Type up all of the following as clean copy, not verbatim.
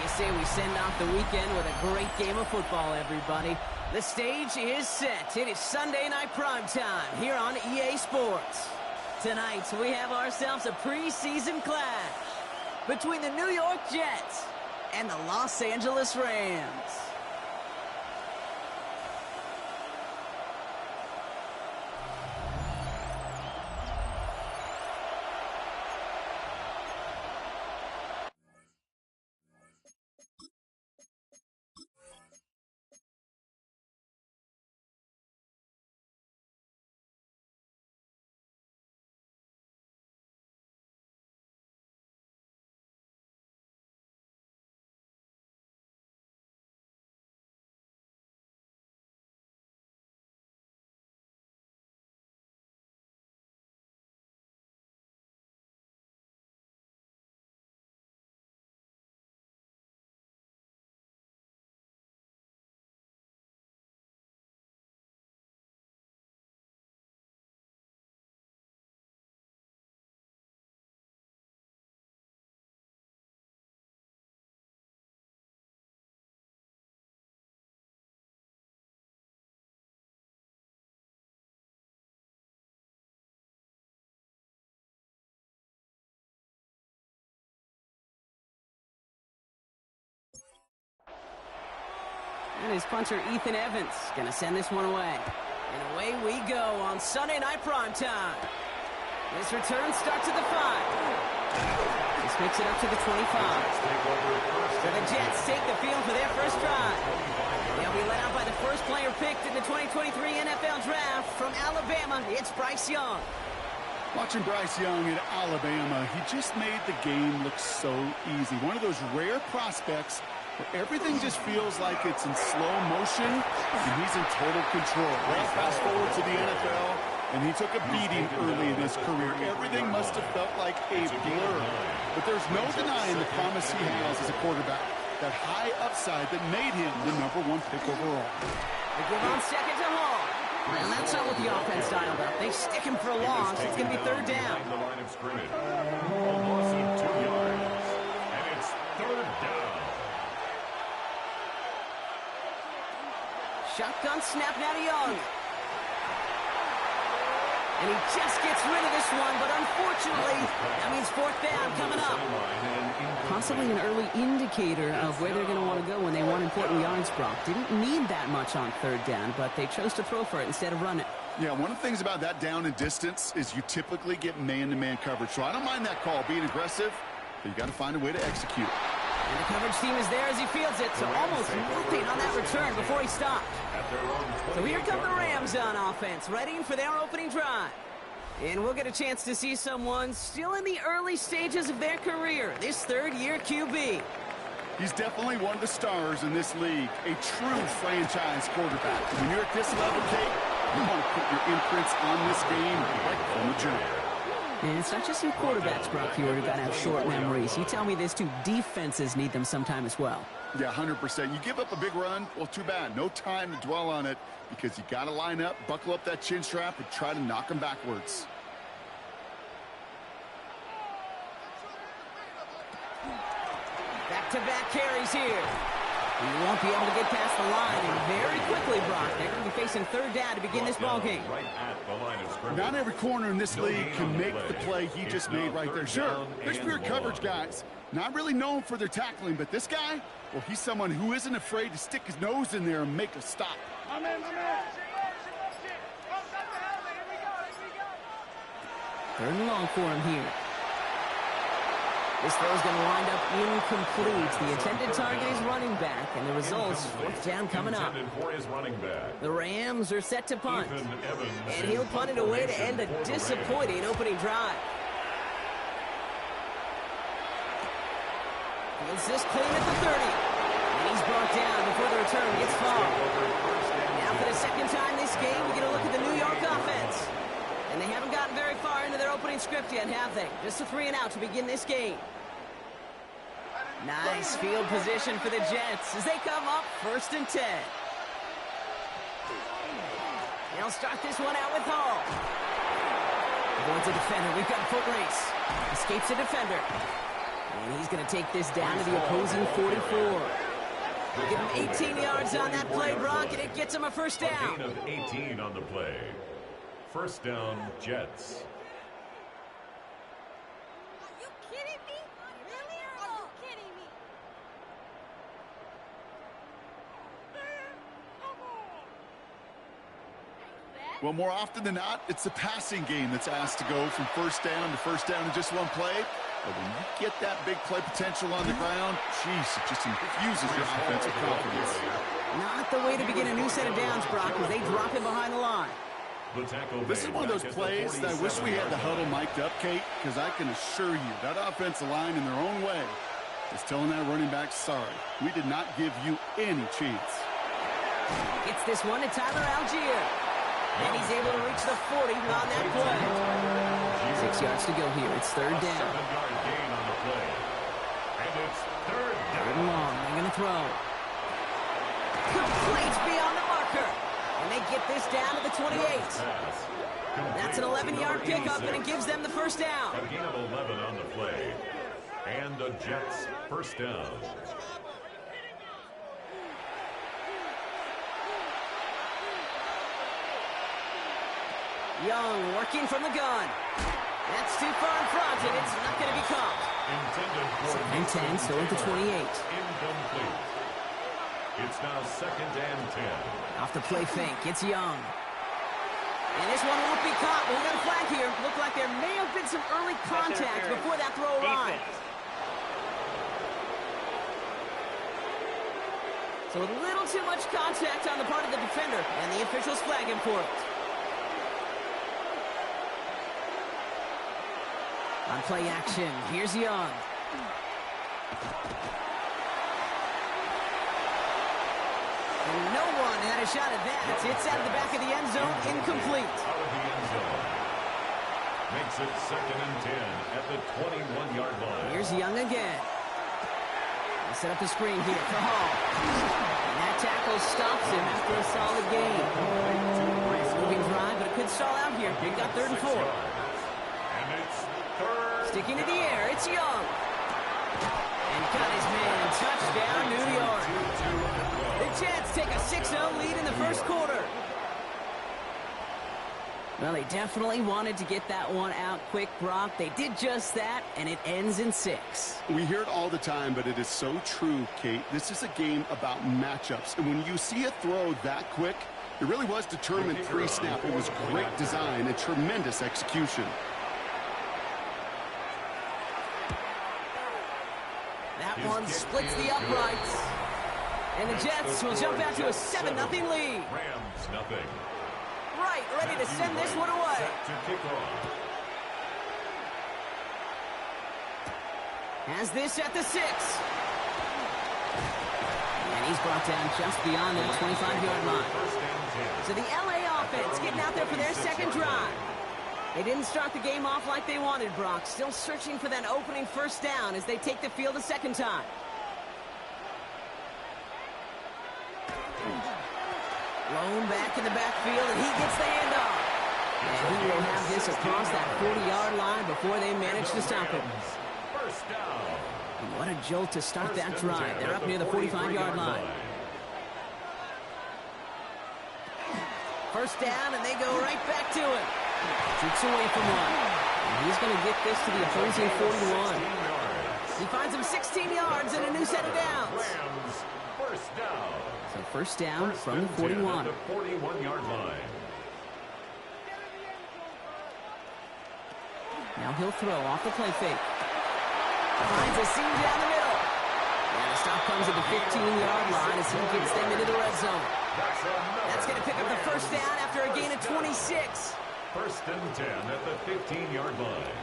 They say we send off the weekend with a great game of football, everybody. The stage is set. It is Sunday night primetime here on EA Sports. Tonight, we have ourselves a preseason clash between the New York Jets and the Los Angeles Rams. And his punter, Ethan Evans, going to send this one away. And away we go on Sunday night primetime. This return starts at the 5. This makes it up to the 25. So the Jets take the field for their first drive. They'll be led out by the first player picked in the 2023 NFL Draft from Alabama. It's Bryce Young. Watching Bryce Young at Alabama, he just made the game look so easy. One of those rare prospects where everything just feels like it's in slow motion, and he's in total control. Well, fast forward to the NFL, and he took a beating early in his career. Everything must have felt like a blur. But there's no denying the promise he has as a quarterback. That high upside that made him the #1 pick overall. They give on second to Hall. And that's not what the offense dialed up. They stick him for a loss. It's going to be third down. The line of scrimmage. A loss of 2 yards. And it's third down. Shotgun snap now to Young. And he just gets rid of this one, but unfortunately, that means fourth down coming up. Possibly an early indicator of where they're going to want to go when they want important yards, Brock. Didn't need that much on third down, but they chose to throw for it instead of run it. Yeah, one of the things about that down and distance is you typically get man-to-man coverage. So I don't mind that call, being aggressive, but you got to find a way to execute. And the coverage team is there as he fields it, so almost nothing on that return before he stopped. So here come the Rams on offense, ready for their opening drive. And we'll get a chance to see someone still in the early stages of their career, this third-year QB. He's definitely one of the stars in this league, a true franchise quarterback. When you're at this level, Kate, you want to put your imprints on this game right from the jump. And it's not just your quarterbacks, Brock, who are going to have short memories. You tell me this too, defenses need them sometime as well. Yeah, 100%. You give up a big run, well, too bad. No time to dwell on it because you got to line up, buckle up that chin strap, and try to knock them backwards. Back-to-back carries here. He won't be able to get past the line, and very quickly, Brock, they're going to be facing third down to begin this ball game. Not every corner in this league can make the play he just made right there. Sure, there's pure coverage guys. Not really known for their tackling, but this guy, well, he's someone who isn't afraid to stick his nose in there and make a stop. Third and long for him here. This throw's going to wind up incomplete. The intended target is running back, and the results, fourth down coming up. The Rams are set to punt, and he'll punt it away to end a disappointing opening drive. Fields this clean at the 30, and he's brought down before the return gets far. Now for the second time this game, we get a look at the New York offense. And they haven't gotten very far into their opening script yet, have they? Just a 3 and out to begin this game. Nice field position for the Jets as they come up 1st and 10. They'll start this one out with Hall. Avoids a defender. We've got a foot race. Escapes a defender. And he's going to take this down to the opposing 44. Give him 18 yards on that play, Brock, and it gets him a first down. A gain of 18 on the play. First down, Jets. Are you kidding me? Really? Are you kidding me? Well, more often than not, it's the passing game that's asked to go from first down in just one play. But when you get that big play potential on the ground, geez, it just infuses your offensive confidence. Not the way to begin a new set of downs, Brock, as they drop him behind the line. This is one of those plays that I wish we had the huddle mic'd up, Kate, because I can assure you that offensive line in their own way is telling that running back, sorry, we did not give you any chance. Gets this one to Tyler Algier. And he's able to reach the 40 on that play. 6 yards to go here. It's third down. 7-yard gain on the play. And it's third down. Third and long. They're going to throw. Complete beyond the marker. And they get this down to the 28. That's an 11-yard pickup, and it gives them the first down. A gain of 11 on the play. And the Jets first down. Young working from the gun. That's too far in front, and it's not going to be caught. Intended for 10, still at the 28. Incomplete. It's now second and 10. Off the play fake, it's Young. And this one won't be caught. We've got a flag here. Looked like there may have been some early contact before that throw arrived. So a little too much contact on the part of the defender, and the officials flag him for it. On play action, here's Young. And no one had a shot at that. It's out of the back of the end zone, incomplete. Out of the end zone. Makes it second and 10 at the 21-yard line. Here's Young again. They set up the screen here for Hall. And that tackle stops him after a solid gain. Moving drive, but it could stall out here. They got third and 4. And it's third. Sticking to the air, it's Young. And got his man, touchdown, New York. The Jets take a 6-0 lead in the first quarter. Well, they definitely wanted to get that one out quick, Brock. They did just that, and it ends in 6. We hear it all the time, but it is so true, Kate. This is a game about matchups. And when you see a throw that quick, it really was determined pre-snap. It was great design and tremendous execution. That one splits the uprights. And the Jets will jump out to a 7-0 lead. Rams nothing. Right, ready to send this one away. Set to kick off. Has this at the 6. And he's brought down just beyond that 25-yard line. First and 10. So the LA offense getting out there for their second drive. They didn't start the game off like they wanted, Brock. Still searching for that opening first down as they take the field a second time. Blown back in the backfield, and he gets the handoff. And he will have this across that 40-yard line before they manage to stop him. First down. And what a jolt to start that drive. They're up near the 45-yard line. First down, and they go right back to it. Shoots away from one. And he's going to get this to the opposing 41. He finds him 16 yards and a new set of downs. Rams first down. So first down from the 41. At the 41-yard line. Now he'll throw off the play fake. Finds a seam down the middle. And the stop comes at the 15-yard line as he gets them into the red zone. That's going to pick up the first down after a gain of 26. First and 10 at the 15-yard line.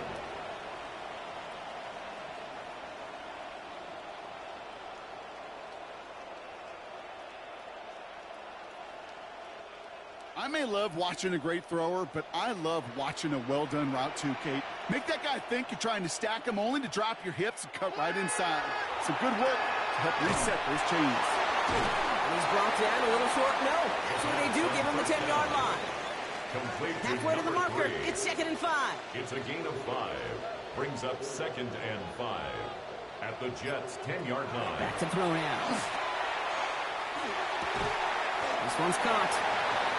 I may love watching a great thrower, but I love watching a well-done route too, Kate. Make that guy think you're trying to stack him only to drop your hips and cut right inside. Some good work to help reset those chains. And he's brought down a little short. No, actually they do give him the 10-yard line. Complete Halfway to the marker. 3. It's second and 5. It's a gain of 5. Brings up second and 5. at the Jets' 10-yard line. Back to throw now. This one's caught.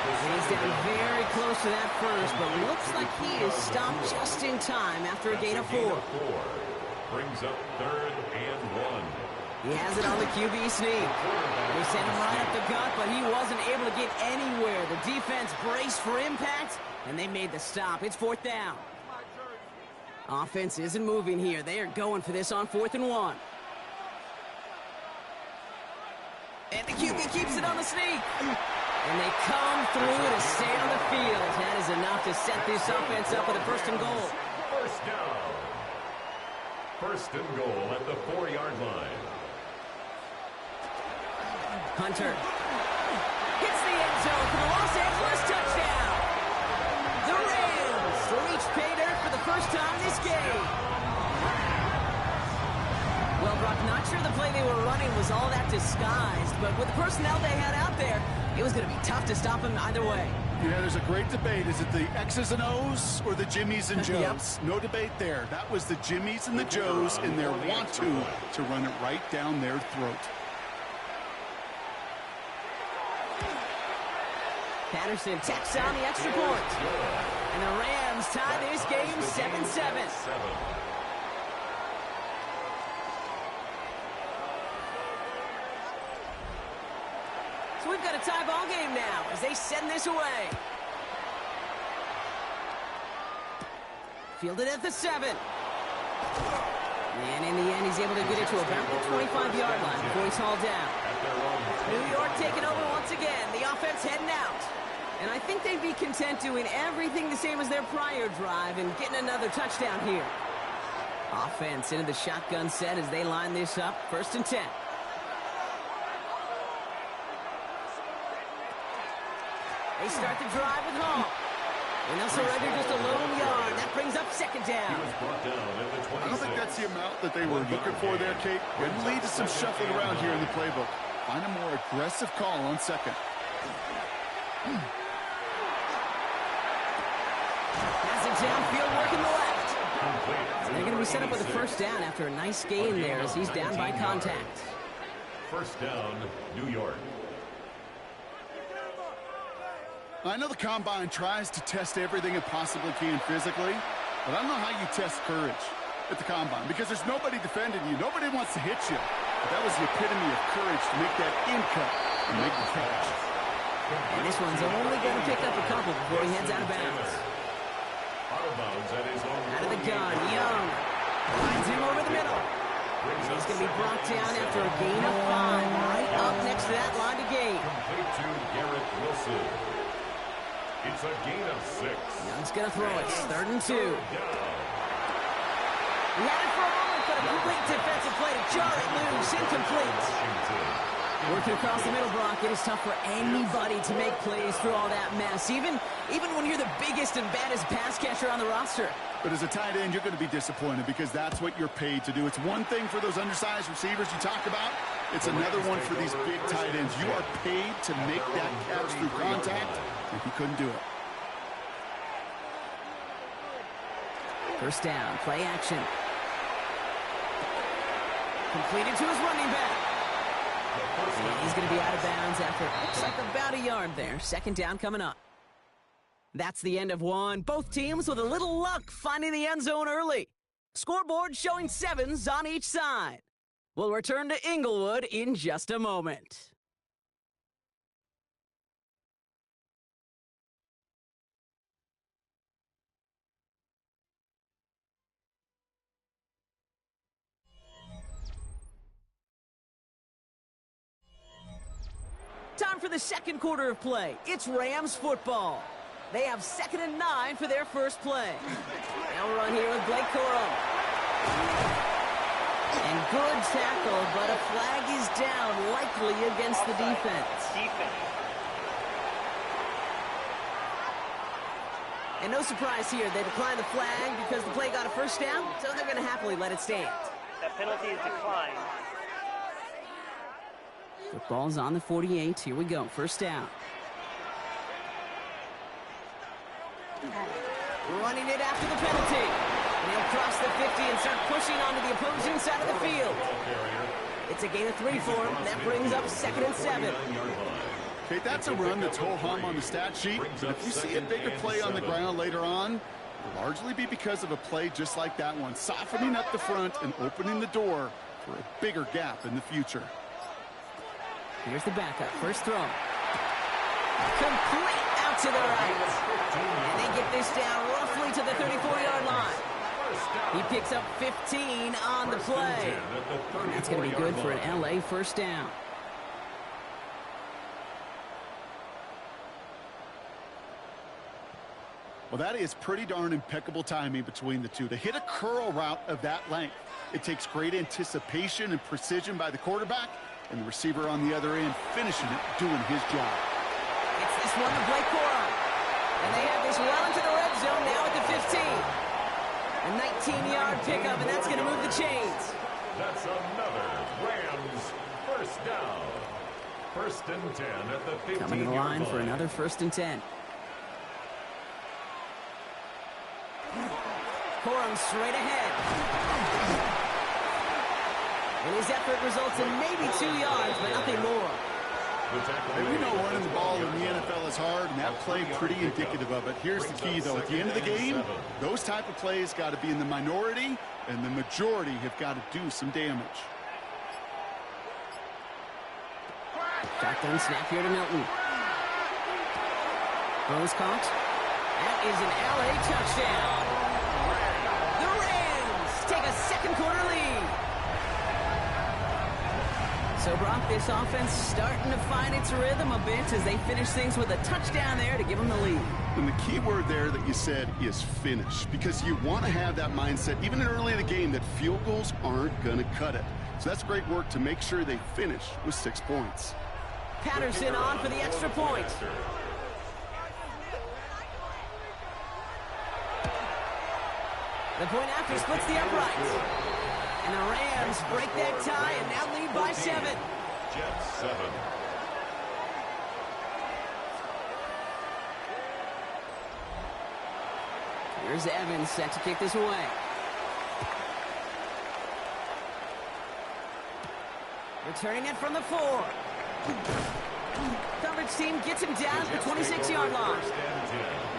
He's down very close to that first, but looks like he is stopped just in time after a gain of 4. Brings up 3rd and 1. He has it on the QB sneak. They sent him right up the gut, but he wasn't able to get anywhere. The defense braced for impact, and they made the stop. It's 4th down. Offense isn't moving here. They are going for this on 4th and 1. And the QB keeps it on the sneak. And they come through to stay on the field. That is enough to set this offense up with a 1st and goal. First down. 1st and goal at the 4-yard line. Hunter hits the end zone for the Los Angeles touchdown. The Rams reach pay dirt for the first time this game. Well, Brock, not sure the play they were running was all that disguised, but with the personnel they had out there, it was going to be tough to stop him either way. Yeah, there's a great debate. Is it the X's and O's or the Jimmies and Joes? Yep. No debate there. That was the Jimmies and the Joes in their want-to run it right down their throat. Patterson tacks on the extra point. And the Rams tie this game 7-7. So we've got a tie ball game now as they send this away. Fielded at the 7. And in the end, he's able to get it to about the 25-yard line before he's hauled down. New York taking over once again. The offense heading out. And I think they'd be content doing everything the same as their prior drive and getting another touchdown here. Offense into the shotgun set as they line this up. 1st and 10. They start the drive with Hall. And they'll surrender just a lone yard. That brings up 2nd down. I don't think that's the amount that they were looking for there, Kate. Could lead to some shuffling around here in the playbook. Find a more aggressive call on 2nd. Passing downfield, working the left. And they're going to be set up with a 1st down after a nice gain there as he's down by contact. 1st down, New York. I know the Combine tries to test everything it possibly can physically, but I don't know how you test courage at the Combine because there's nobody defending you. Nobody wants to hit you. But that was the epitome of courage to make that in-cut and make the catch. And this one's only going to pick up a couple before he heads out of bounds. Out of the gun, Young finds him over the middle. He's going to be brought down after a gain of 5, right up next to that line to gain. Complete to Garrett Wilson. It's a gain of 6. Young's going to throw it. 3rd and 2. He had it for a moment, but a complete defensive play to jar it loose. Incomplete. Working across the middle, Brock, it is tough for anybody to make plays through all that mess, even when you're the biggest and baddest pass catcher on the roster. But as a tight end, you're going to be disappointed because that's what you're paid to do. It's one thing for those undersized receivers you talk about. It's another one for these big tight ends. You are paid to make that catch through contact, and he couldn't do it. 1st down, play action. Completed to his running back. And he's going to be out of bounds after it looks like about a yard there. 2nd down coming up. That's the end of one. Both teams with a little luck finding the end zone early. Scoreboard showing 7s on each side. We'll return to Inglewood in just a moment. Time for the 2nd quarter of play. It's Rams football. They have 2nd and 9 for their first play. They'll run here with Blake Corum. And good tackle, but a flag is down, likely against the defense. And no surprise here, they declined the flag because the play got a 1st down, so they're going to happily let it stand. That penalty is declined. Football's on the 48. Here we go. 1st down. Running it after the penalty. And he'll cross the 50 and start pushing onto the opposing side of the field. It's a gain of 3 for him. That brings up 2nd and 7. Okay, that's a run that's ho-hum on the stat sheet. But if you see a bigger play on the ground later on, it'll largely be because of a play just like that one, softening up the front and opening the door for a bigger gap in the future. Here's the backup. First throw. Complete out to the right. And they get this down roughly to the 34-yard line. He picks up 15 on the play. And that's going to be good for an LA first down. Well, that is pretty darn impeccable timing between the two. To hit a curl route of that length, it takes great anticipation and precision by the quarterback, and the receiver on the other end finishing it, doing his job. It's this one to Blake Corum. And they have this well into the red zone now at the 15. A 19-yard pickup, and that's going to move the chains. That's another Rams first down. 1st and 10 at the 15-yard line. Coming to the line for another 1st and 10. Corum straight ahead. And his effort results in maybe 2 yards, but nothing more. And we know running the ball in the NFL is hard, and that play pretty indicative of it. Here's the key, though. At the end of the game, those type of plays got to be in the minority, and the majority have got to do some damage. Shotgun snap here to Milton. Throws caught. That is an LA touchdown. The Rams take a 2nd quarter lead. So, Brock, this offense starting to find its rhythm a bit as they finish things with a touchdown there to give them the lead. And the key word there that you said is finish, because you want to have that mindset, even early in the game, that field goals aren't going to cut it. So that's great work to make sure they finish with 6 points. Patterson on for the extra point. The point after splits the uprights. And the Rams break that tie and now lead by 7. Jets 7. Here's Evans set to kick this away. Returning it from the 4. Coverage team gets him down at the 26-yard line.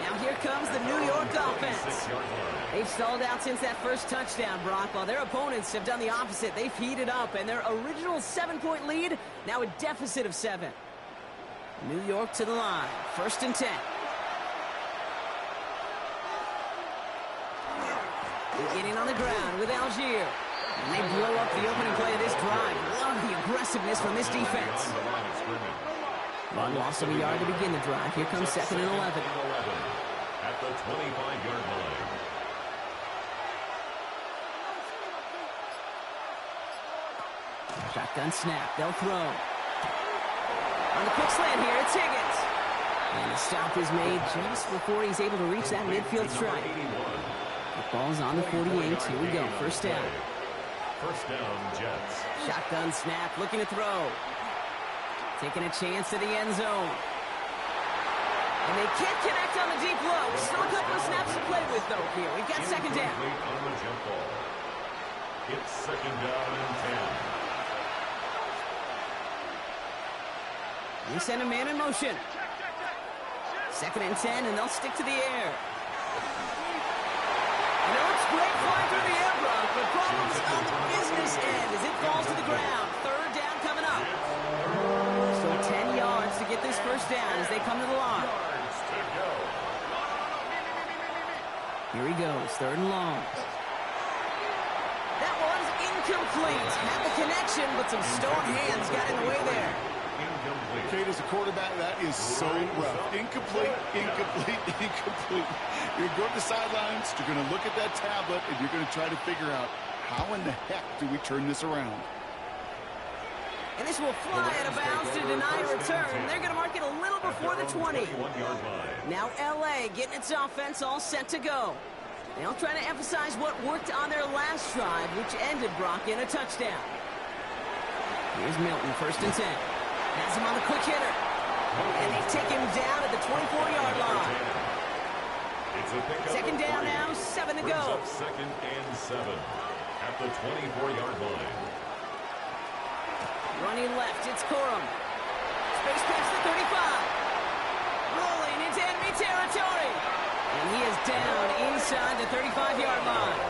Now here comes the New York offense. They've stalled out since that first touchdown, Brock, while their opponents have done the opposite. They've heated up, and their original 7-point lead, now a deficit of 7. New York to the line, 1st and 10. Beginning on the ground with Algier. And they blow up the opening play of this drive. Love the aggressiveness from this defense. One loss of a yard to begin the drive. Here comes 2nd and 11. At the 25-yard line. Shotgun snap. They'll throw. On the quick slant here, it's Higgins. And the stop is made just before he's able to reach that midfield strike. The ball's on the 48. Here we go. 1st down. 1st down, Jets. Shotgun snap. Looking to throw. Taking a chance to the end zone. And they can't connect on the deep low. Still a couple of snaps to play with, though, here. We've got 2nd down. On the jump ball. It's 2nd down and 10. They send a man in motion. 2nd and 10, and they'll stick to the air. You know, it's great flying through the air, Brock, but problems on the business end as it falls to the ground. 3rd down coming up. So 10 yards to get this 1st down as they come to the line. Here he goes, 3rd and long. That one's incomplete. Had the connection, but some stone hands got in the way there. Kate, as a quarterback, that is so rough. Incomplete, incomplete, incomplete. You're going to go to the sidelines, you're going to look at that tablet, and you're going to try to figure out how in the heck do we turn this around. And this will fly out of bounds to deny a return. They're going to mark it a little before the 20. Now LA getting its offense all set to go. They'll try to emphasize what worked on their last drive, which ended, Brock, in a touchdown. Here's Milton, 1st and 10. Has him on the quick hitter. And they take him down at the 24-yard line. 2nd down now, 7 to go. Up 2nd and 7 at the 24-yard line. Running left, it's Corum. Space past the 35. Rolling into enemy territory. And he is down inside the 35-yard line.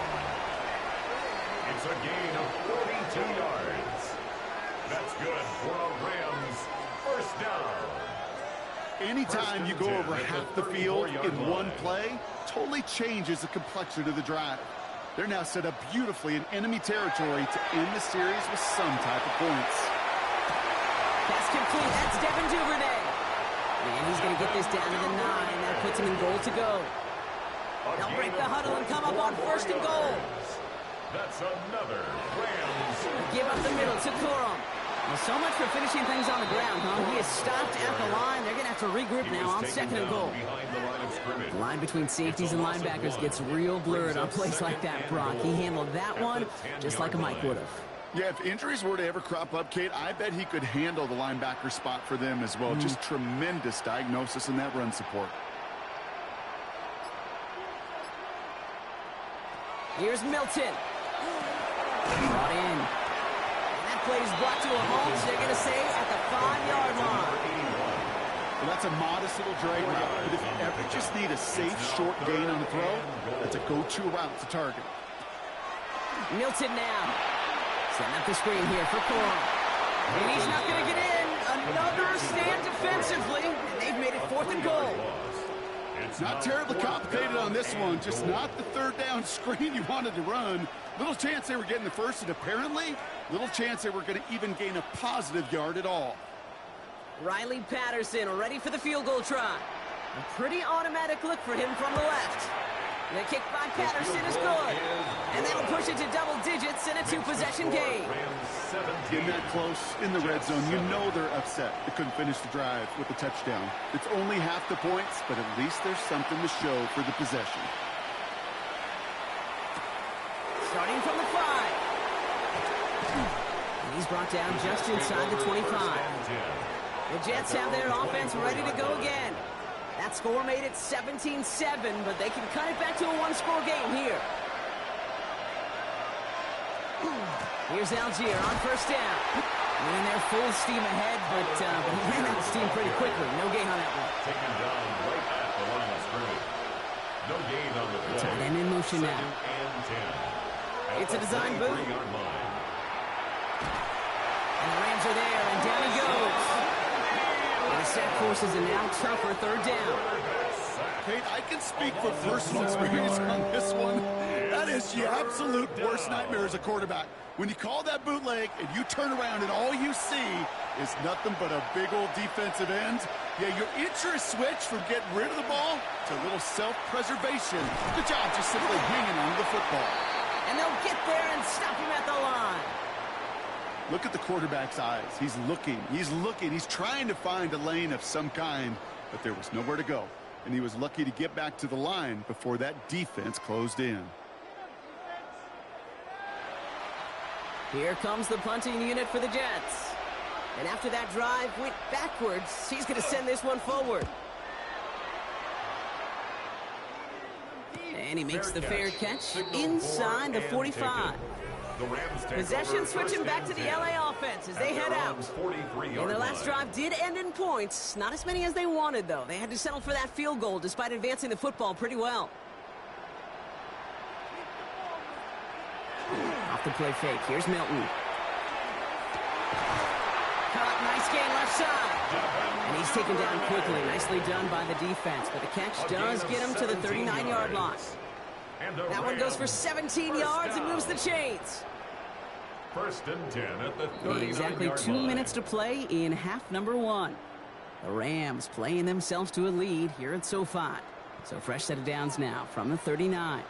It's a gain of 42 yards. That's good for a Rams first down. Anytime you go over half the field in one play, totally changes the complexion of the drive. They're now set up beautifully in enemy territory to end the series with some type of points. Pass complete. That's Devin Duvernay. And he's going to get this down to the 9. That puts him in goal to go. They'll break the huddle and come up on 1st and goal. That's another Rams. Give up the middle to Corum. Well, so much for finishing things on the ground, huh? He is stopped at the line. They're going to have to regroup now on 2nd and goal. The line between safeties and linebackers gets real blurred on plays like that, Brock. He handled that one just like a Mike would have. Yeah, if injuries were to ever crop up, Kate, I bet he could handle the linebacker spot for them as well. Just tremendous diagnosis in that run support. Here's Milton. Brought in. And that play is brought to a home, so they're going to say at the 5-yard line. Well, that's a modest little drag route, but if you ever just need a safe, short gain on the throw, that's a go-to route to target. Milton now. Setting up the screen here for Corum. And he's not going to get in. Another stand defensively, and they've made it 4th and goal. It's not terribly complicated on this one, just not the 3rd down screen you wanted to run. Little chance they were getting the first, and apparently, little chance they were going to even gain a positive yard at all. Riley Patterson ready for the field goal try. A pretty automatic look for him from the left. The kick by Patterson is good. And that'll push it to double digits in a 2-possession game. Getting that close in the red zone, you know they're upset. They couldn't finish the drive with the touchdown. It's only half the points, but at least there's something to show for the possession. Starting from the 5. And he's brought down just inside the 25. The Jets have their offense ready to go again. That score made it 17-7, but they can cut it back to a 1-score game here. Here's Algier on 1st down. And they're full steam ahead, but he ran out of steam pretty quickly. No gain on that one. Taken down right at the line of scrimmage. No gain on the play. Tight end in motion now. 2nd and 10. It's a design boot. And the Rams are there, and down he goes. And the sack forces a now tougher 3rd down. Kate, I can speak from personal experience on this one. That is the absolute worst nightmare as a quarterback. When you call that bootleg and you turn around and all you see is nothing but a big old defensive end, yeah, your interest switch from getting rid of the ball to a little self-preservation. Good job just simply hanging on to the football. And they'll get there and stop him at the line. Look at the quarterback's eyes. He's looking. He's trying to find a lane of some kind, but there was nowhere to go. And he was lucky to get back to the line before that defense closed in. Here comes the punting unit for the Jets. And after that drive went backwards, he's going to send this one forward. And he makes the fair catch inside the 45. Possession switching back to the LA offense as they head out. And their last drive did end in points. Not as many as they wanted, though. They had to settle for that field goal despite advancing the football pretty well. Off the play fake. Here's Milton. Caught, nice gain left side. And he's taken down quickly. Nicely done by the defense. But the catch does get him to the 39-yard line. That one goes for 17 yards and moves the chains. 1st and 10 at the 39-yard Exactly 2 minutes to play in half number 1. The Rams playing themselves to a lead here at SoFi. So fresh set of downs now from the 39.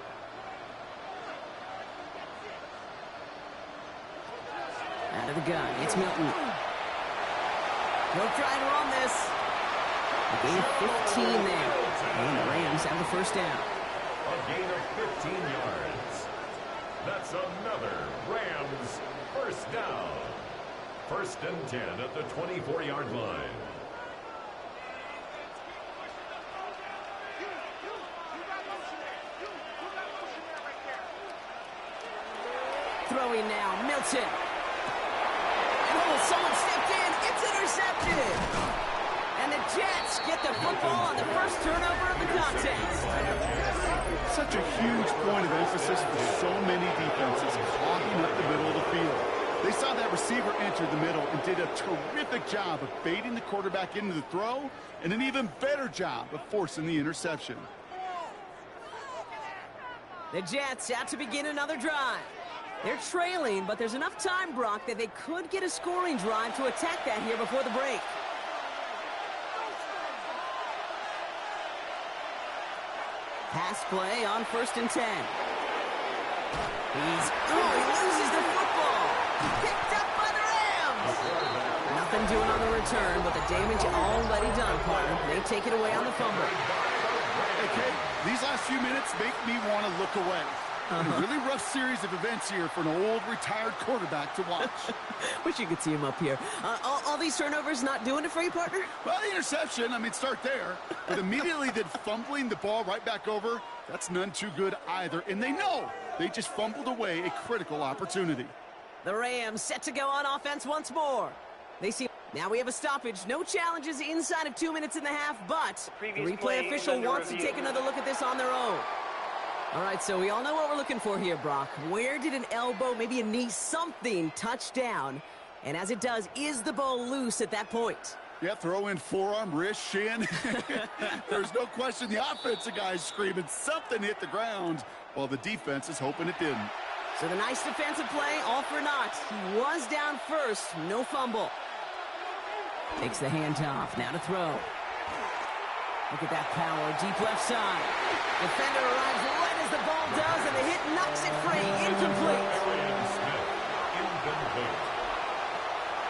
Out of the gun, it's Milton. He'll try to run this. A gain of 15 there. And the Rams have the 1st down. A gain of 15 yards. That's another Rams 1st down. 1st and 10 at the 24-yard line. throwing now. Milton. Oh, someone stepped in. It's intercepted. And the Jets get the football on the first turnover of the contest. Such a huge point of emphasis for so many defenses clogging up the middle of the field. They saw that receiver enter the middle and did a terrific job of baiting the quarterback into the throw and an even better job of forcing the interception. The Jets out to begin another drive. They're trailing, but there's enough time, Brock, that they could get a scoring drive to attack that here before the break. Pass play on 1st and 10. He loses the football. Picked up by the Rams. Nothing doing on the return, but the damage already done, partner. They take it away on the fumble. Okay, these last few minutes make me want to look away. A really rough series of events here for an old retired quarterback to watch. Wish you could see him up here. All these turnovers not doing it for you, partner? Well, the interception, start there. But immediately then fumbling the ball right back over, that's none too good either. And they know they just fumbled away a critical opportunity. The Rams set to go on offense once more. Now we have a stoppage. No challenges inside of 2 minutes and a half, but the replay official wants to take another look at this on their own. All right, so we all know what we're looking for here, Brock. Where did an elbow, maybe a knee, something touch down? And as it does, is the ball loose at that point? Yeah, throw in forearm, wrist, shin. There's no question the offensive guy's screaming something hit the ground while the defense is hoping it didn't. So the nice defensive play, all for naught. He was down first, no fumble. Takes the handoff, now to throw. Look at that power, deep left side. Defender arrives right as the ball does, and the hit knocks it free, incomplete.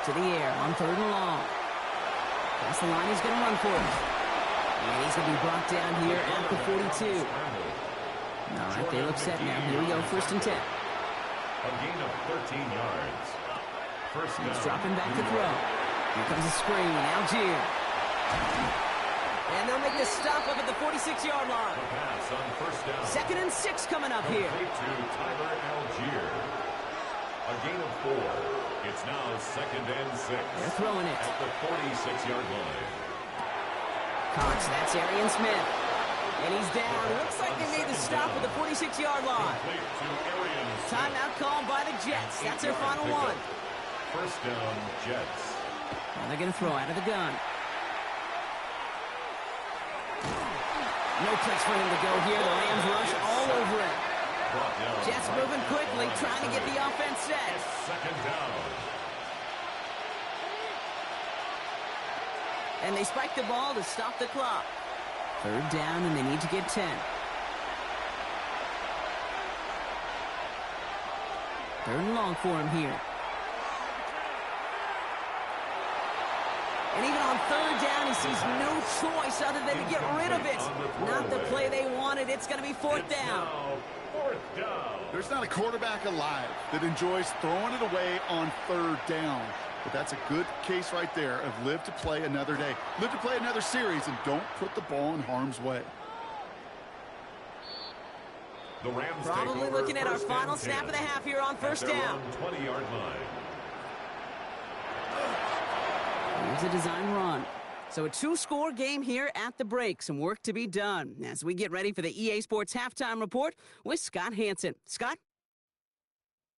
To the air on 3rd and long. Across the line, he's going to run for it. And he's going to be brought down here at the 42. All right, they look set now. Here we go, 1st and 10. A gain of 13 yards. First down. He's dropping back to throw. Here comes a screen, Algier. And they'll make the stop up at the 46-yard line. A pass on 1st down. 2nd and 6 coming up here. To Tyler Algier. A gain of 4. It's now 2nd and 6. They're throwing it. At the 46-yard line. Cox, that's Arian Smith. And he's down. Looks like they made the stop at the 46-yard line. Timeout called by the Jets. That's their final one. 1st down, Jets. Now they're going to throw out of the gun. No place for him to go here. The Rams rush all over it. Jets moving quickly, trying to get the offense set. 2nd down. And they spike the ball to stop the clock. 3rd down, and they need to get 10. 3rd and long for him here. And even on 3rd down, he sees no choice other than to get rid of it. Not the play they wanted. It's going to be 4th down. 4th down. There's not a quarterback alive that enjoys throwing it away on 3rd down. But that's a good case right there of live to play another day. Live to play another series and don't put the ball in harm's way. The Rams probably looking at our final snap of the half here on 1st down. 20-yard line. Here's a design run. So a 2-score game here at the break. Some work to be done as we get ready for the EA Sports Halftime Report with Scott Hansen. Scott?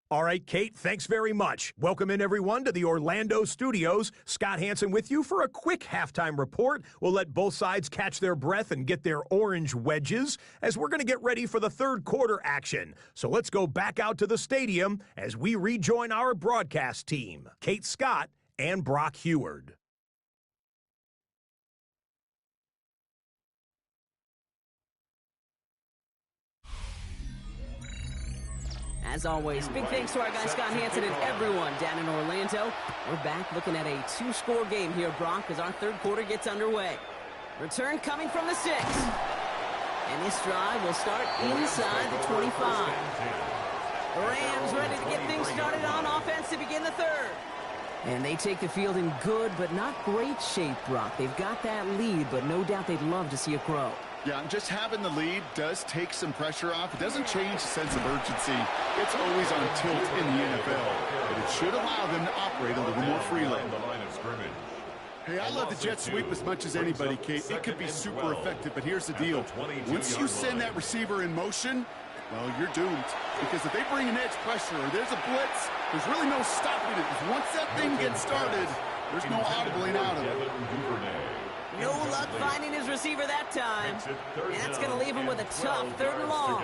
All right, Kate, thanks very much. Welcome in, everyone, to the Orlando studios. Scott Hansen with you for a quick halftime report. We'll let both sides catch their breath and get their orange wedges as we're going to get ready for the 3rd quarter action. So let's go back out to the stadium as we rejoin our broadcast team, Kate Scott and Brock Heward. As always, big thanks to our guy Scott Hansen and everyone down in Orlando. We're back looking at a 2-score game here, Brock, as our 3rd quarter gets underway. Return coming from the 6. And this drive will start inside the 25. The Rams ready to get things started on offense to begin the 3rd. And they take the field in good but not great shape, Brock. They've got that lead, but no doubt they'd love to see it grow. Yeah, and just having the lead does take some pressure off. It doesn't change the sense of urgency. It's always on tilt in the NFL, but it should allow them to operate a little more freely. Hey, I love the jet sweep as much as anybody, Kate. It could be super effective, but here's the deal. Once you send that receiver in motion, well, you're doomed. Because if they bring an edge pressure or there's a blitz, there's really no stopping it. Because once that thing gets started, there's no audibling out of it. No luck finding his receiver that time. And that's going to leave him with a tough 3rd and long.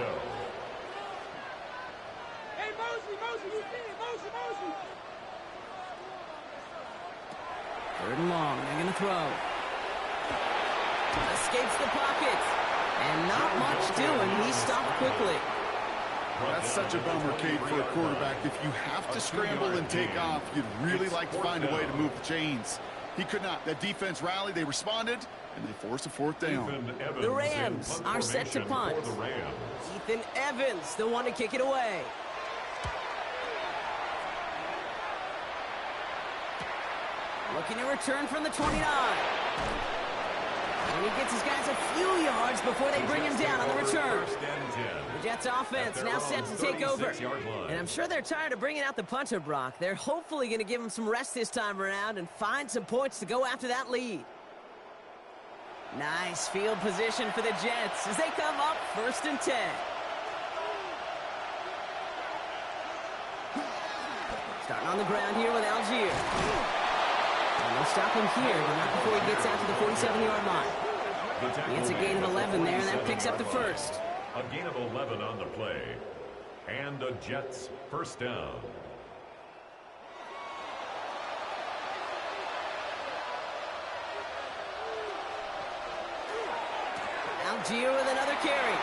Hey, Mosey, you see it, Mosey. 3rd and long, they're going to throw. Escapes the pocket. And not much doing. He stopped quickly. That's such a bummer, Kate, for a quarterback. If you have to scramble and take off, you'd really like to find a way to move the chains. He could not. That defense rallied, they responded, and they forced a 4th down. The Rams are set to punt. Ethan Evans, the one to kick it away. Looking to return from the 29. And he gets his guys a few yards before they bring him down on the return. The Jets offense now set to take over. And I'm sure they're tired of bringing out the punter, Brock. They're hopefully going to give him some rest this time around and find some points to go after that lead. Nice field position for the Jets as they come up 1st and 10. Starting on the ground here with Algier. And they'll stop him here, but not before he gets out to the 47-yard line. He gets a gain of 11 there, and that picks up the 1st. A gain of 11 on the play. And a Jets 1st down. Algier with another carry.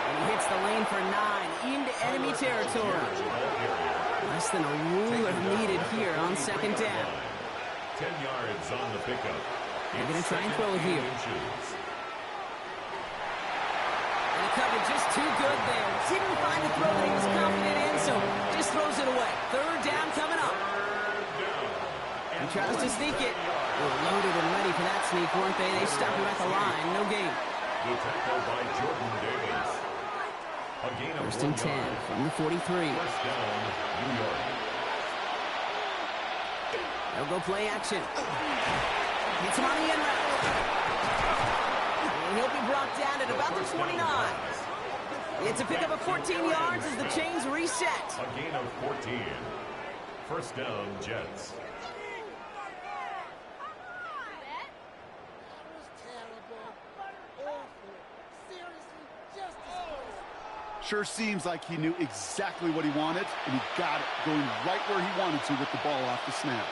And he hits the lane for 9 into enemy territory. Less than a ruler needed here on 2nd down. 10 yards on the pickup. They're going to try and throw it here. And the coverage just too good there. Didn't find the throw that he was confident in, so just throws it away. 3rd down coming up. He tries to sneak it. They were loaded and ready for that sneak, weren't they? They stopped him at the line. No gain. The tackle by Jordan Davis. A gain of 1st and 10 from the 43. 1st down, New York. They'll go play action. Hits him on the end route. And he'll be brought down at about the 29. It's a pickup of 14 yards as the chains reset. A gain of 14. 1st down, Jets. Sure seems like he knew exactly what he wanted, and he got it, going right where he wanted to with the ball off the snap.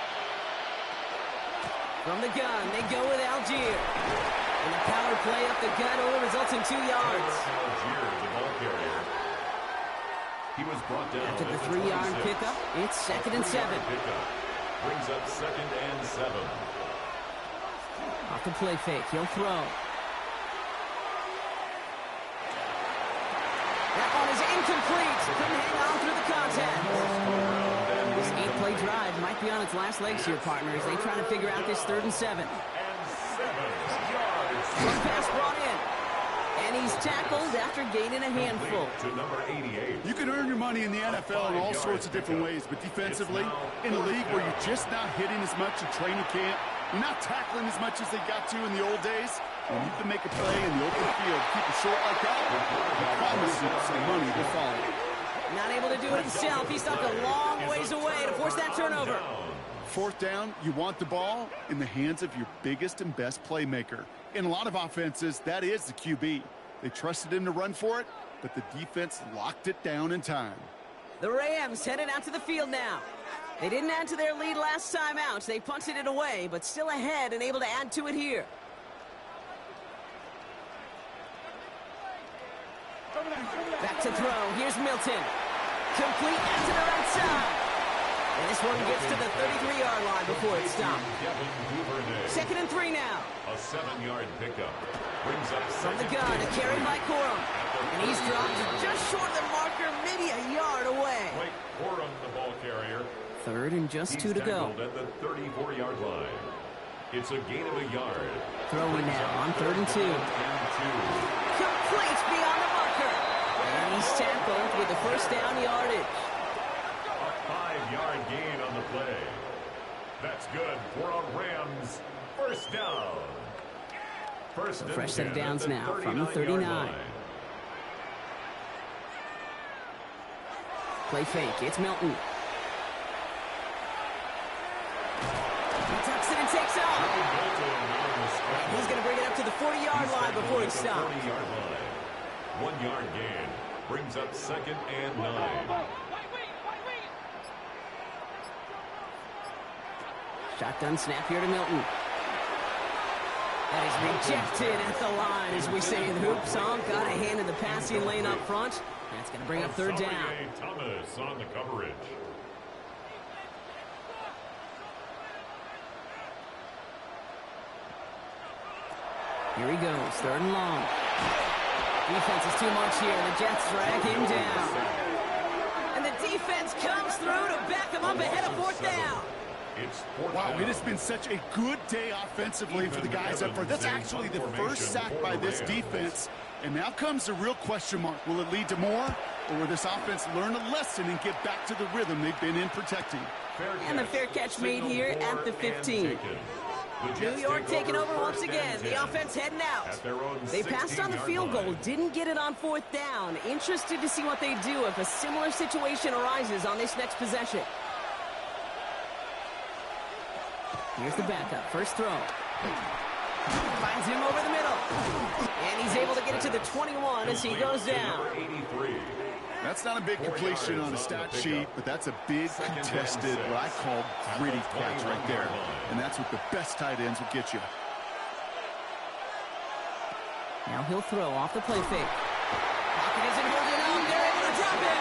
From the gun, they go with Algier. And the power play up the gut only results in 2 yards. Algier, the ball carrier. He was brought down after the 3-yard pickup. It's 2nd and 7. Brings up 2nd and 7. Off the play fake, he'll throw. That one is incomplete. Couldn't hang on through the contact. This 8-play drive might be on its last legs here, partners. They try to figure out this 3rd and 7. One pass brought in. And he's tackled after gaining a handful. To number 88. You can earn your money in the NFL in all sorts of different ways, but defensively, in a league where you're just not hitting as much in training camp, you're not tackling as much as they got to in the old days, when you can make a play in the open field, keep it short like that, I promise you some money will follow. Not able to do it himself. He stopped a long ways away to force that turnover. 4th down, you want the ball in the hands of your biggest and best playmaker. In a lot of offenses, that is the QB. They trusted him to run for it, but the defense locked it down in time. The Rams headed out to the field now. They didn't add to their lead last time out. They punted it away, but still ahead and able to add to it here. Back to throw. Here's Milton. Complete out to the right side. And this one gets to the 33-yard line before it's stopped. 2nd and 3 now. A 7-yard pickup. Brings up from the gun, a carry by Corum. And he's dropped just short of the marker, maybe a yard away. Mike Corum, the ball carrier. 3rd and just 2 to go. At the 34-yard line. It's a gain of a yard. Throwing now on 3rd and 2. Complete beyond the marker. And he's tackled with the first down yardage. A 5-yard gain on the play. That's good for a Rams first down. First and Fresh set of 10 downs at the now from the 39. 39. Play fake. It's Milton. He tucks it and takes off. He's going to bring it up to the 40-yard line before he stops. 40-yard line. 1-yard gain brings up 2nd and 9. Shotgun snap here to Milton. That is rejected at the line, as we say in hoops. Got a hand in the passing lane up front. That's going to bring up 3rd down. Thomas on the coverage. Here he goes, 3rd and long. Defense is too much here. The Jets drag him down. And the defense comes through to back him up ahead of 4th down. Wow, it has been such a good day offensively for the guys up front. That's actually the first sack by this defense. And now comes the real question mark. Will it lead to more? Or will this offense learn a lesson and get back to the rhythm they've been in protecting? And the fair catch made here at the 15. New York taking over once again. The offense heading out. They passed on the field goal, didn't get it on 4th down. Interested to see what they do if a similar situation arises on this next possession. Here's the backup. First throw. Finds him over the middle. And he's able to get it to the 21 as he goes down. That's not a big completion on a stat sheet, but that's a big contested, what I call gritty catch right there. And that's what the best tight ends will get you. Now he'll throw off the play fake. Pocket isn't holding up. They're able to drop it.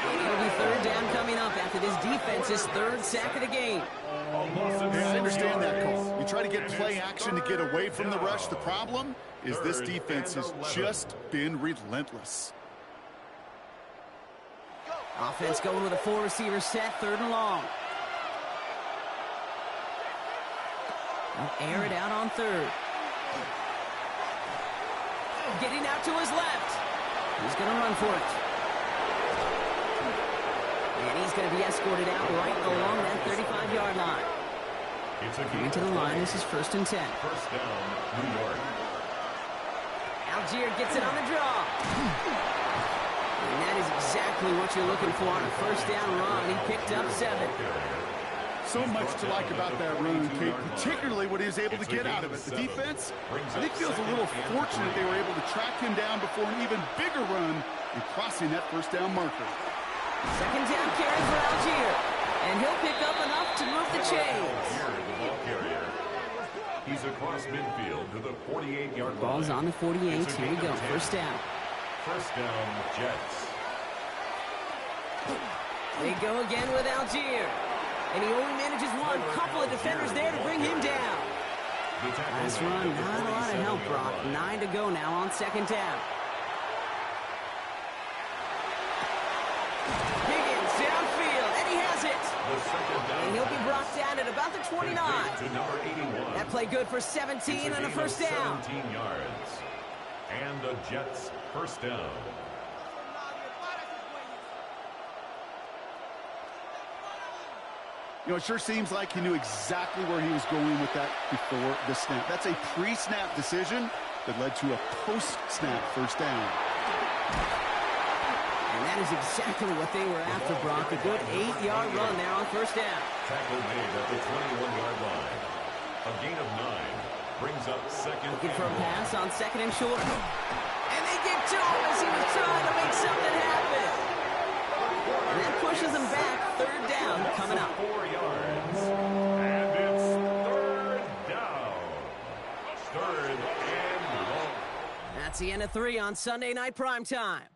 And it'll be 3rd down coming up after this defense's 3rd sack of the game. Yeah, I understand that call. You try to get play action to get away from the rush. The problem is this defense has just been relentless. Offense going with a 4-receiver set, 3rd and long. They'll air it out on 3rd. Getting out to his left. He's going to run for it. And he's going to be escorted out right along that 35-yard line. Coming to the line, this is 1st and 10. First down, New York. Algier gets it on the draw. And that is exactly what you're looking for on a 1st down run. He picked up 7. So much to like about that run, Kate, particularly what he was able to get out of it. The defense, I think, feels a little fortunate they were able to track him down before an even bigger run and crossing that 1st down marker. 2nd down carry for Algier. And he'll pick up enough to move the chains. He's across midfield to the 48-yard line. Ball's on the 48. Here we go. 1st down. First down, Jets. They go again with Algier. And he only manages one. Couple of defenders there to bring him down. Last run, not a lot of help, Brock. 9 to go now on 2nd down. Higgins downfield, and he has it. And he'll be brought down at about the 29. That play good for 17 and a 1st down. 17 yards. And the Jets first down. You know, it sure seems like he knew exactly where he was going with that before the snap. That's a pre-snap decision that led to a post-snap 1st down. And that is exactly what they were after, Brock. A good 8-yard run there on 1st down. Tackle made at the 21-yard line. A gain of 9 brings up 2nd. Looking for a pass on 2nd and short. And they get to him as he was trying to make something happen. And that pushes him back. 3rd down coming up. 4 yards. And it's 3rd down. 3rd and long. That's the end of 3 on Sunday Night Primetime.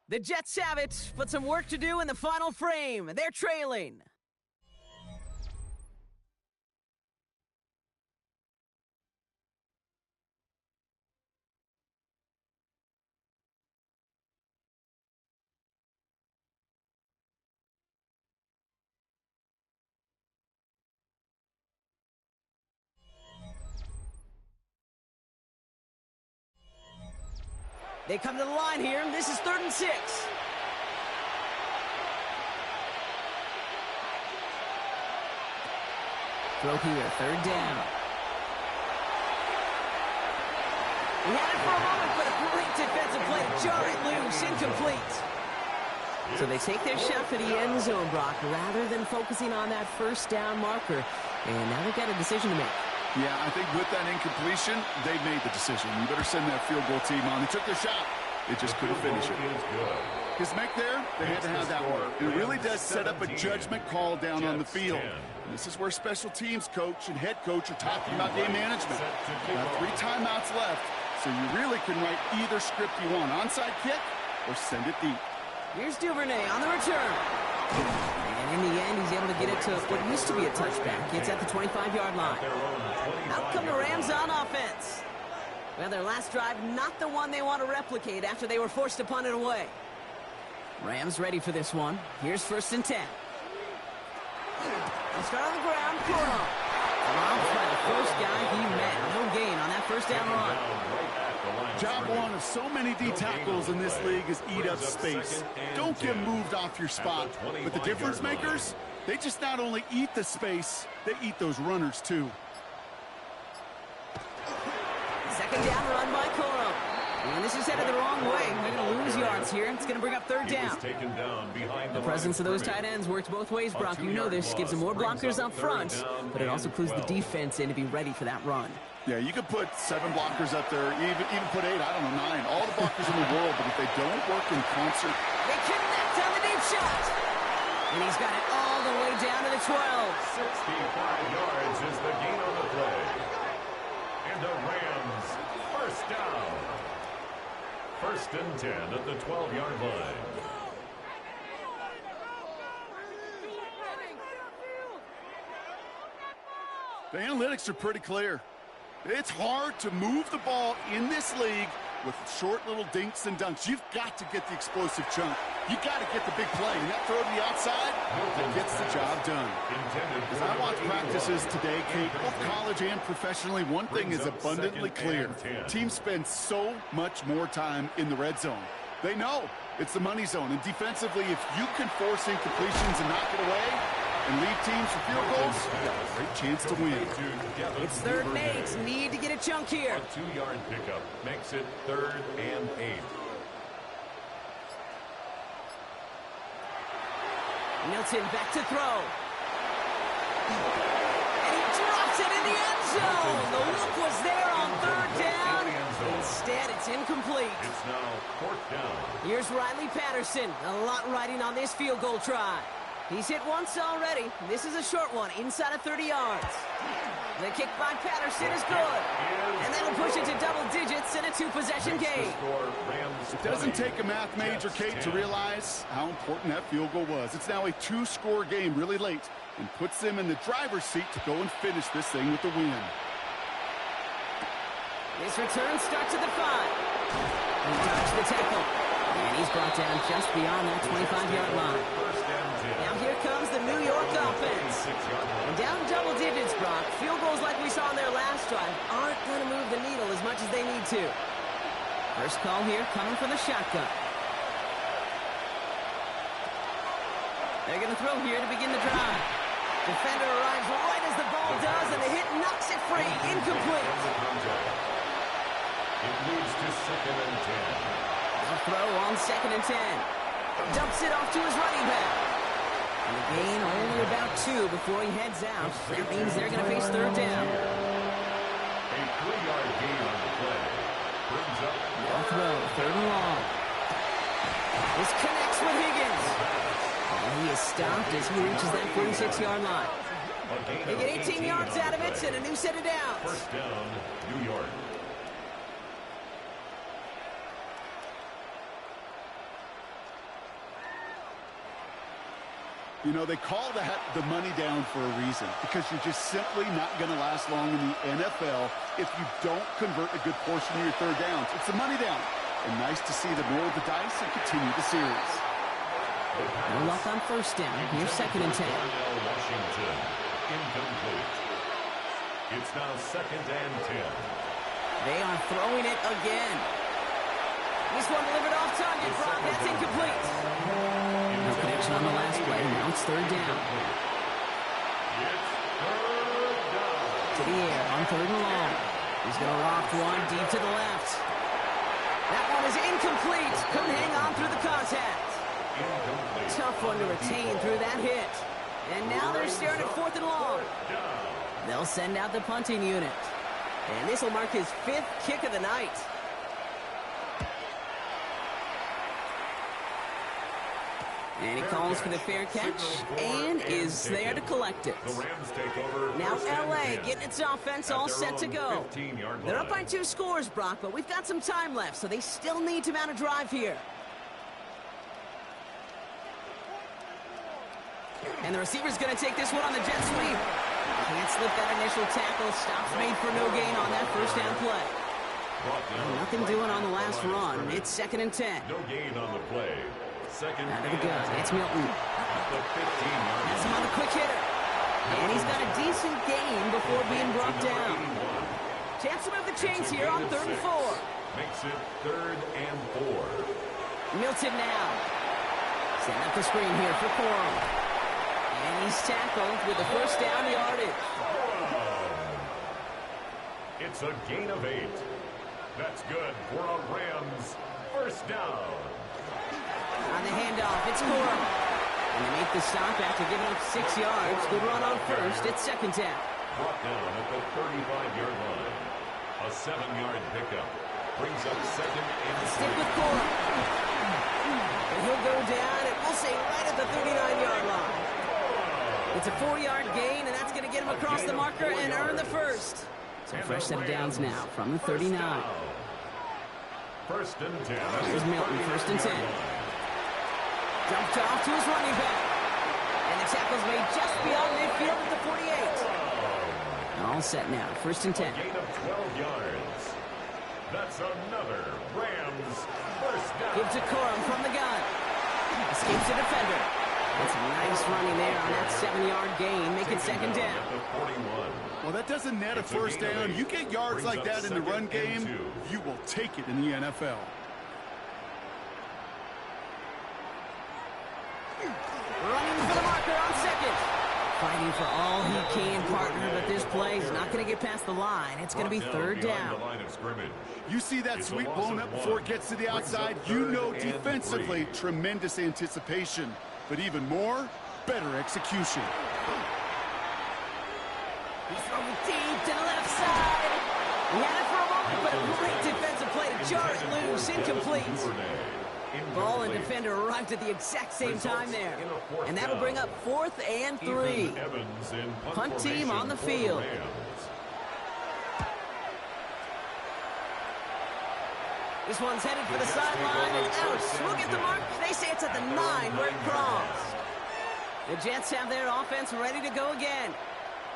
The Jets have it, but some work to do in the final frame. They're trailing. They come to the line here, and this is 3rd and 6. Throw here, 3rd down. He had it for a moment, but a great defensive play to jar it loose, incomplete. So they take their shot for the end zone, Brock, rather than focusing on that 1st down marker. And now they've got a decision to make. Yeah, I think with that incompletion, they made the decision. You better send that field goal team on. They took their shot. They just couldn't finish it. His make there, they had to have that one. It really does set up a judgment call down on the field. And this is where special teams coach and head coach are talking about game management. Got 3 timeouts left, so you really can write either script you want. Onside kick or send it deep. Here's Duvernay on the return. And in the end, he's able to get it to what used to be a touchback. It's at the 25-yard line. Out come the Rams on offense. Well, their last drive, not the one they want to replicate after they were forced to punt it away. Rams ready for this one. Here's 1st and 10. They'll start on the ground. Corral. Robbed by the first guy he met. No gain on that 1st down run. Job one of so many D tackles in this league is eat up space. Don't get moved off your spot. But the difference makers, they just not only eat the space, they eat those runners too. 2nd down run by Corral. And this is headed the wrong way. They're going to lose yards here. It's going to bring up 3rd down. The presence of those tight ends works both ways, Brock. You know this. Gives them more blockers up front, but it also clues the defense in to be ready for that run. Yeah, you could put 7 blockers up there, even put 8, I don't know, 9. All the blockers in the world, but if they don't work in concert. They connect on the deep shot. And he's got it all the way down to the 12. 65 yards is the gain on the play. And the Rams, 1st down. 1st and 10 at the 12-yard line. The analytics are pretty clear. It's hard to move the ball in this league with short little dinks and dunks. You've got to get the explosive chunk. You got to get the big play. And that throw to the outside, that gets the job done. As I watch practices today, Kate, both college and professionally, one thing is abundantly clear. Teams spend so much more time in the red zone. They know it's the money zone. And defensively, if you can force incompletions and knock it away, and lead teams for field goals, you got a great chance to win. It's 3rd and 8. Need to get a chunk here. A 2-yard pickup makes it 3rd and 8. Milton back to throw. And he drops it in the end zone. The look was there on 3rd down. Instead, it's incomplete. It's now 4th down. Here's Riley Patterson. A lot riding on this field goal try. He's hit once already. This is a short one, inside of 30 yards. The kick by Patterson is good. And that'll push it to double digits in a 2-possession game. It doesn't take a math major, Kate, to realize how important that field goal was. It's now a 2-score game really late and puts them in the driver's seat to go and finish this thing with the win. This return starts at the 5. He dodged the tackle. And he's brought down just beyond that 25-yard line. Now here comes the New York offense. And down double digits, Brock. Field goals like we saw in their last drive aren't going to move the needle as much as they need to. First call here coming from the shotgun. They're going to throw here to begin the drive. Defender arrives right as the ball does, and the hit knocks it free. Incomplete. It leads to 2nd and 10. A throw on 2nd and 10. Dumps it off to his running back. And the gain only about 2 before he heads out. That means they're going to face 3rd down. A 3-yard gain on the play. Brings up No throw, 3rd and long. This connects with Higgins. And he is stopped as he reaches that 46-yard line. They get 18 yards out of it and a new set of downs. 1st down, New York. You know, they call that the money down for a reason, because you're just simply not going to last long in the NFL if you don't convert a good portion of your 3rd downs. It's the money down. And nice to see them roll the dice and continue the series. No luck on 1st down. Here's 2nd and 10. Washington, incomplete. It's now 2nd and 10. They are throwing it again. This one delivered off target, Brock. That's incomplete. No connection on the last play. Now it's third down. To the air on third and long. He's going to loft one deep to the left. That one is incomplete. Couldn't hang on through the contact. Tough one to retain through that hit. And now they're staring at fourth and long. They'll send out the punting unit. And this will mark his 5th kick of the night. And he calls for the fair catch and is there to collect it. Now LA getting its offense all set to go. They're up by 2 scores, Brock, but we've got some time left, so they still need to mount a drive here. And the receiver's going to take this one on the jet sweep. Can't slip that initial tackle. Stops made for no gain on that first down play. Nothing doing on the last run. It's 2nd and 10. No gain on the play. Second out of the gun. It's Milton. That's him on the quick hitter. And he's got a decent gain before being brought down. Chance to move the chains here on 3rd and 4. Makes it 3rd and 4. Milton now. Setting up the screen here for Corum. And he's tackled with the first down yardage. It's a gain of 8. That's good for a Rams first down. On the handoff, it's Corum. And they make the stop after giving up 6 yards. Good run on first. It's 2nd down. Brought down at the 35-yard line. A 7-yard pickup. Brings up 2nd and 3. Stick with Corum. And he'll go down, and we'll say right at the 39-yard line. It's a 4-yard gain, and that's going to get him across the marker and earn the first. So fresh set of downs now from the 39. First and 10. Here's Milton, 1st and 10. Dumped off to his running back. And the tackle's made just beyond midfield at the 48. All set now, 1st and 10. A gain of 12 yards. That's another Rams first down. Gives to Corum from the gun. Escapes the defender. That's a nice running there on that 7-yard gain, making 2nd down. Well, that doesn't net a first down. You get yards like that in the run game, you will take it in the NFL. Running for the marker on 2nd. Fighting for all he can, partner, but this play is not going to get past the line. It's going to be 3rd down. You see that sweep blown up before it gets to the outside, you know defensively, tremendous anticipation. But even more, better execution. He's throwing deep to the left side. He had it for a moment, but a great defensive play to jar it loose. Incomplete. Ball and defender arrived at the exact same time there. And that'll bring up 4th and 3. Punt team on the field. This one's headed for the sideline and out. We'll get the mark. They say it's at the 9 where it crossed. The Jets have their offense ready to go again.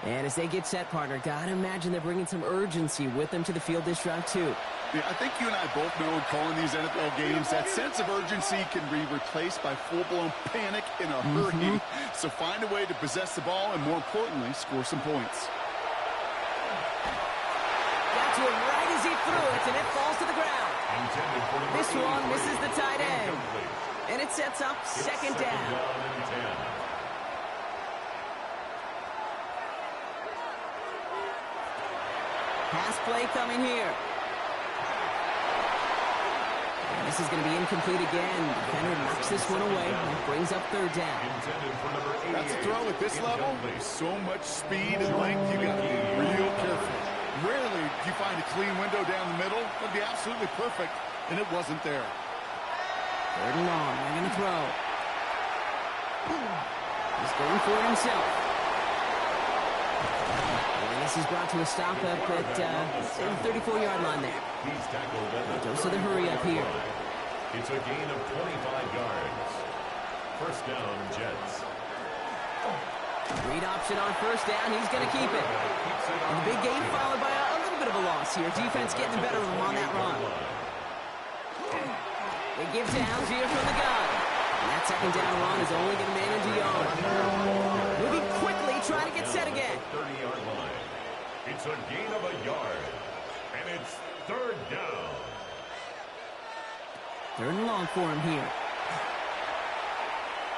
And as they get set, partner, gotta imagine they're bringing some urgency with them to the field this drive, too. Yeah, I think you and I both know in calling these NFL games, that sense of urgency can be replaced by full-blown panic in a hurry. So find a way to possess the ball and, more importantly, score some points. Got to him right as he threw it, and it falls to the ground. This one misses the tight end. And it sets up 2nd down. Pass play coming here. And this is going to be incomplete again. Defender knocks this one away. That brings up 3rd down. That's a throw at this level. So much speed and length, you got to be real careful. Rarely do you find a clean window down the middle. That'd be absolutely perfect, and it wasn't there. 3rd and long. They're going to throw. He's going for it himself. This is brought to a stop up at the 34-yard line there. Dose of the hurry up here. It's a gain of 25 yards. First down, Jets. Read option on first down. He's going to keep it. And the big gain followed by a little bit of a loss here. Defense getting the better of him on that run. They give to Algier from the gun. And that 2nd down run is only going to manage a yard. Moving quickly, trying to get set again. 30-yard line. It's a gain of a yard. And it's 3rd down. Third and long for him here.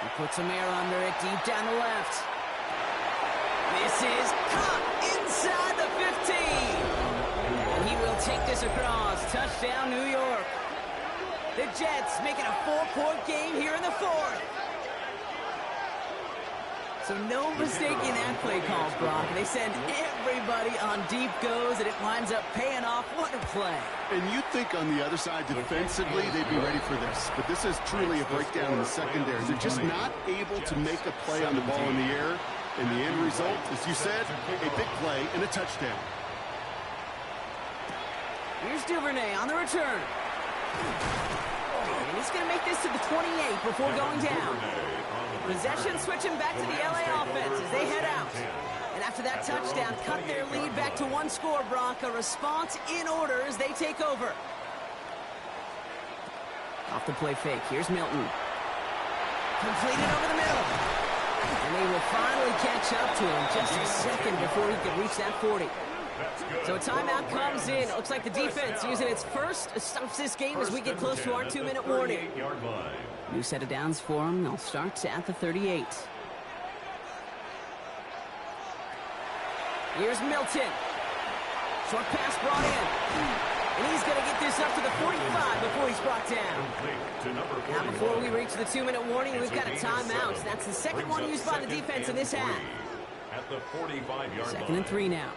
He puts some air under it, deep down the left. This is caught inside the 15. And he will take this across. Touchdown, New York. The Jets making a 4-point game here in the fourth. So no mistaking that play call, Brock. They send everybody on deep goes, and it winds up paying off. What a play. And you'd think on the other side, defensively, they'd be ready for this. But this is truly a breakdown in the secondary. They're just not able to make a play on the ball in the air. And the end result, as you said, a big play and a touchdown. Here's Duvernay on the return. And he's going to make this to the 28 before going down. Possession switching back to the LA offense as they head out. And after that touchdown, cut their lead back to 1 score, Brock. A response in order as they take over. Off the play fake. Here's Milton. Completed over the middle. And they will finally catch up to him just a second before he can reach that 40. So a timeout comes in. It looks like the defense using its first stops this game as we get close to our 2-minute warning. New set of downs for them. They'll start at the 38. Here's Milton. Short pass brought in. And he's going to get this up to the 45 before he's brought down. Now before we reach the 2-minute warning, we've got a timeout. That's the second one used by the defense in this half. At the 45-yard line. 2nd and 3 now.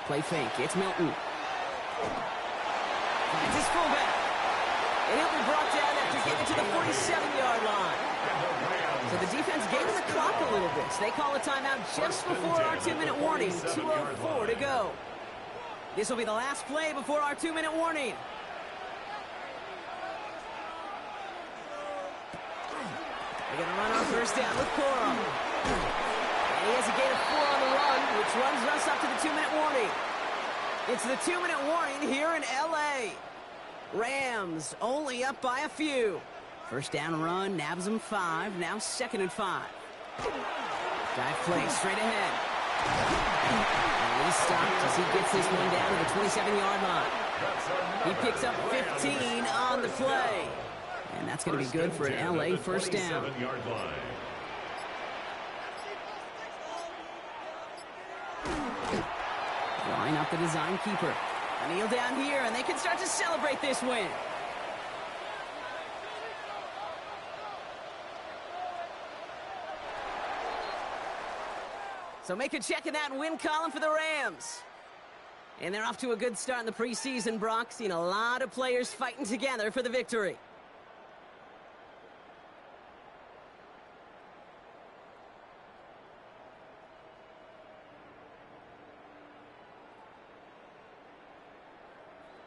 Play fake. It's Milton. It's his fullback. And he'll be brought down after getting to the 47-yard line. So the defense gave him the clock a little bit. So they call a timeout just before our 2-minute warning. 2:04 to go. This will be the last play before our 2-minute warning. They're going to run on first down with Corum. And he has a gain of 4 on the run, which runs us up to the 2-minute warning. It's the 2-minute warning here in L.A. Rams only up by a few. First down run, nabs them 5. Now 2nd and 5. Dive play straight ahead. And he's stopped as he gets this one down to the 27-yard line. He picks up 15 on the play. And that's going to be good for an L.A. first down. Line up the design keeper. A kneel down here, and they can start to celebrate this win. So make a check in that win column for the Rams. And they're off to a good start in the preseason, Brock. Seen a lot of players fighting together for the victory.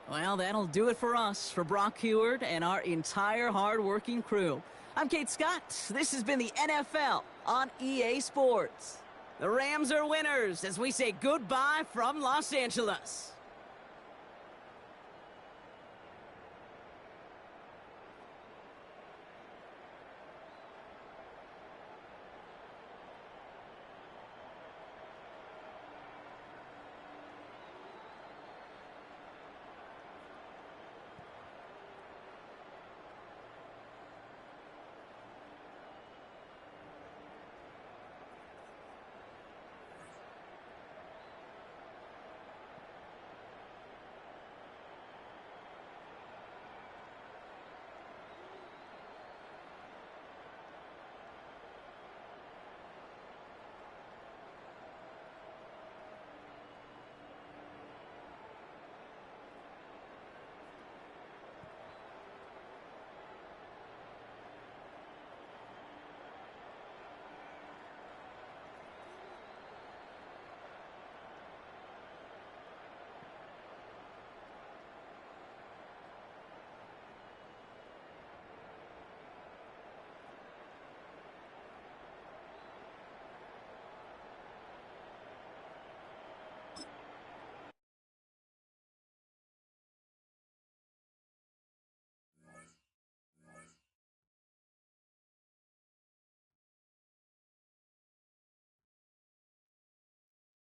Well, that'll do it for us, for Brock Heward and our entire hard-working crew. I'm Kate Scott. This has been the NFL on EA Sports. The Rams are winners as we say goodbye from Los Angeles.